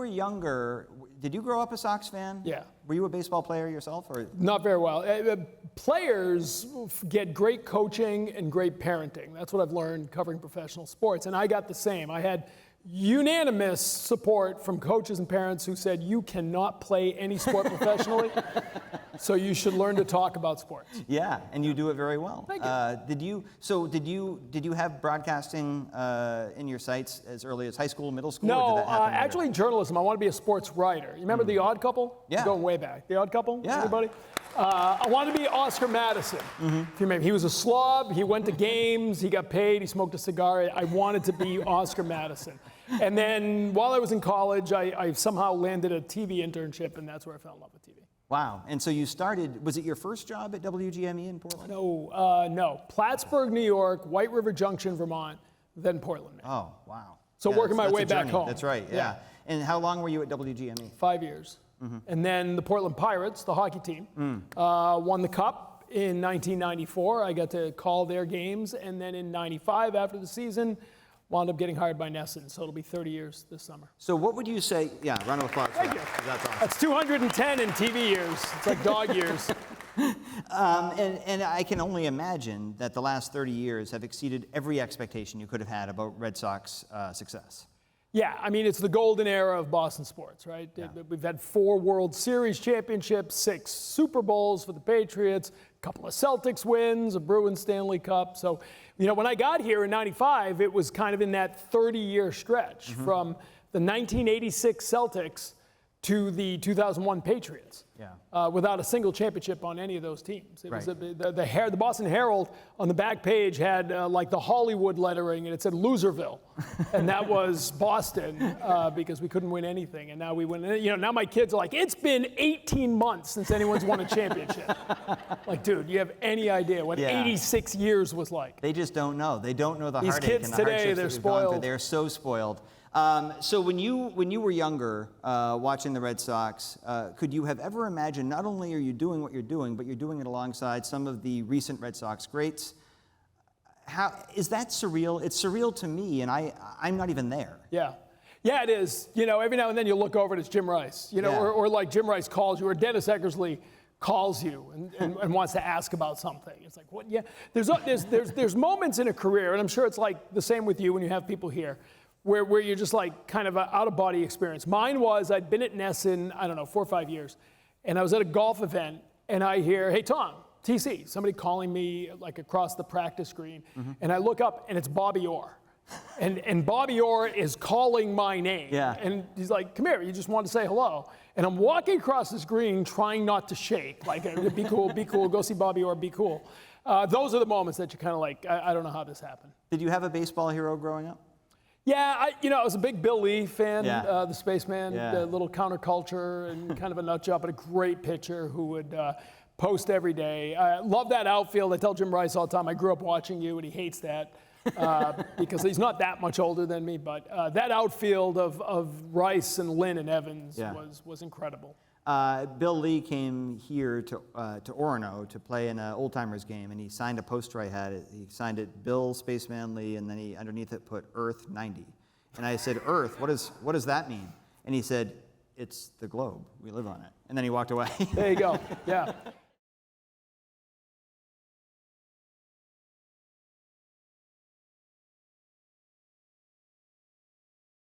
were younger, did you grow up a Sox fan? Yeah. Were you a baseball player yourself? Or? Not very well. Players get great coaching and great parenting. That's what I've learned covering professional sports. And I got the same. I had unanimous support from coaches and parents who said, you cannot play any sport professionally, so you should learn to talk about sports. Yeah, and you do it very well. Thank you. Did you have broadcasting in your sights as early as high school, middle school? No, or did that happen actually journalism. I want to be a sports writer. You remember The Odd Couple? Yeah. Going way back. The Odd Couple? Yeah. Anybody? I wanted to be Oscar Madison. If you remember, he was a slob. He went to games. He got paid. He smoked a cigar. I wanted to be Oscar Madison. And then while I was in college, I somehow landed a TV internship, and that's where I fell in love with TV. Wow. And so you started, was it your first job at WGME in Portland? No. Plattsburgh, New York, White River Junction, Vermont, then Portland, Maine. Oh, wow. So yeah, working my way a back journey. home. That's right, yeah. And how long were you at WGME? 5 years. And then the Portland Pirates, the hockey team, won the Cup in 1994. I got to call their games. And then in 95, after the season, wound up getting hired by NESN. So it'll be 30 years this summer. So what would you say? Yeah, round of applause. Thank you. That's awesome. That's 210 in TV years. It's like dog years. And I can only imagine that the last 30 years have exceeded every expectation you could have had about Red Sox success. Yeah, I mean, it's the golden era of Boston sports, right? Yeah. We've had 4 World Series championships, 6 Super Bowls for the Patriots, a couple of Celtics wins, a Bruins Stanley Cup. So, you know, when I got here in 95, it was kind of in that 30-year stretch from the 1986 Celtics to the 2001 Patriots. Yeah. Without a single championship on any of those teams. It Right. was the Boston Herald on the back page had like the Hollywood lettering, and it said Loserville, and that was Boston because we couldn't win anything, and now we win. You know, now my kids are like, it's been 18 months since anyone's won a championship. Like, dude, you have any idea what 86 years was like? They just don't know. They don't know the These heartache kids and the today, hardships they're that we've gone through. spoiled. They're so spoiled. So when you were younger, watching the Red Sox, could you have ever imagined not only are you doing what you're doing, but you're doing it alongside some of the recent Red Sox greats? How is that surreal? It's surreal to me, and I'm not even there. Yeah. Yeah, it is. You know, every now and then you look over and it's Jim Rice, you know, Yeah. or like Jim Rice calls you, or Dennis Eckersley calls you and wants to ask about something. It's like, what? Yeah, there's moments in a career, and I'm sure it's like the same with you when you have people here, where you're just like kind of an out-of-body experience. Mine was, I'd been at NESN, I don't know, 4 or 5 years, and I was at a golf event, and I hear, hey, Tom, TC, somebody calling me like across the practice screen, and I look up, and it's Bobby Orr. And Bobby Orr is calling my name. Yeah. And he's like, come here, you just want to say hello. And I'm walking across the screen trying not to shake, like, be cool, go see Bobby Orr, be cool. Those are the moments that you kind of like, I don't know how this happened. Did you have a baseball hero growing up? Yeah, I was a big Bill Lee fan, Yeah. the spaceman, Yeah. the little counterculture and kind of a nut job, but a great pitcher who would post every day. I love that outfield. I tell Jim Rice all the time, I grew up watching you, and he hates that because he's not that much older than me, but that outfield of Rice and Lynn and Evans was incredible. Bill Lee came here to Orono to play in an old-timers game, and he signed a poster I had. He signed it Bill Spaceman Lee, and then he underneath it put Earth 90. And I said, Earth, what does that mean? And he said, it's the globe. We live on it. And then he walked away. There you go. Yeah.